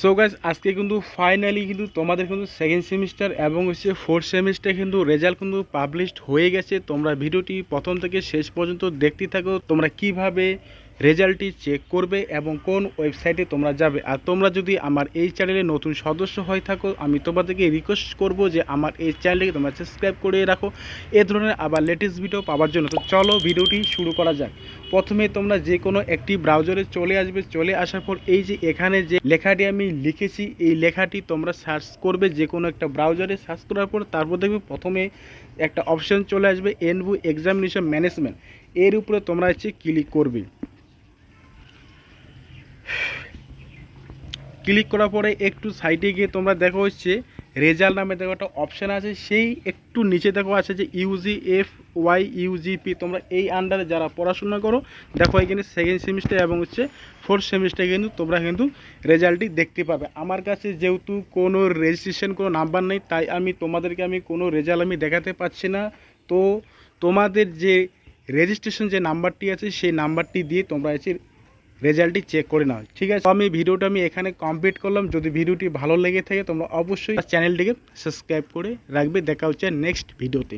So guys আজকে কিন্তু finally কিন্তু তোমাদের কিন্তু সেকেন্ড সেমিস্টার এবং হচ্ছে ফোর্থ সেমিস্টার কিন্তু রেজাল্ট কিন্তু পাবলিশড হয়ে গেছে। তোমরা ভিডিওটি প্রথম থেকে শেষ পর্যন্ত দেখতে থাকো তোমরা কিভাবে রেজাল্টটি চেক করবে এবং কোন ওয়েবসাইটে তোমরা যাবে। আর তোমরা যদি আমার এই চ্যানেলে নতুন সদস্য হয়ে থাকো আমি তোমাদেরকে রিকোয়েস্ট করব যে আমার এই চ্যানেলটিকে তোমরা সাবস্ক্রাইব করে রাখো এ ধরনের আবার লেটেস্ট ভিডিও পাওয়ার জন্য। তো চলো ভিডিওটি শুরু করা যাক। প্রথমে তোমরা যে কোনো একটি ব্রাউজারে চলে আসবে, চলে আসার পর এই যে এখানে যে লেখাটি আমি লিখেছি এই লেখাটি তোমরা সার্চ করবে যে কোনো একটা ব্রাউজারে। সার্চ করার পর তারপর দেখবে প্রথমে একটা অপশন চলে আসবে এনভু এক্সামিনেশন ম্যানেজমেন্ট, এর উপরে তোমরা হচ্ছে ক্লিক করবে। ক্লিক করার পরে একটু সাইডে গিয়ে তোমরা দেখো হচ্ছে রেজাল্ট নামে দেখো একটা অপশান আছে, সেই একটু নিচে দেখো আছে যে UGFY UGP। তোমরা এই আন্ডারে যারা পড়াশোনা করো দেখো এখানে সেকেন্ড সেমিস্টার এবং হচ্ছে ফোর্থ সেমিস্টার কিন্তু তোমরা কিন্তু রেজাল্টটি দেখতে পাবে। আমার কাছে যেহেতু কোনো রেজিস্ট্রেশন কোনো নাম্বার নেই তাই তোমাদেরকে কোনো রেজাল্ট দেখাতে পারছি না। তো তোমাদের যে রেজিস্ট্রেশন যে নাম্বারটি আছে সেই নাম্বারটি দিয়ে তোমরা হচ্ছে রেজাল্টটি চেক করে নাও। ঠিক আছে, ভিডিওটা এখানে কমপ্লিট করলাম। যদি ভিডিওটি ভালো লেগে থাকে তোমরা অবশ্যই চ্যানেলটিকে সাবস্ক্রাইব করে রাখবে। দেখা হচ্ছে নেক্সট ভিডিওতে।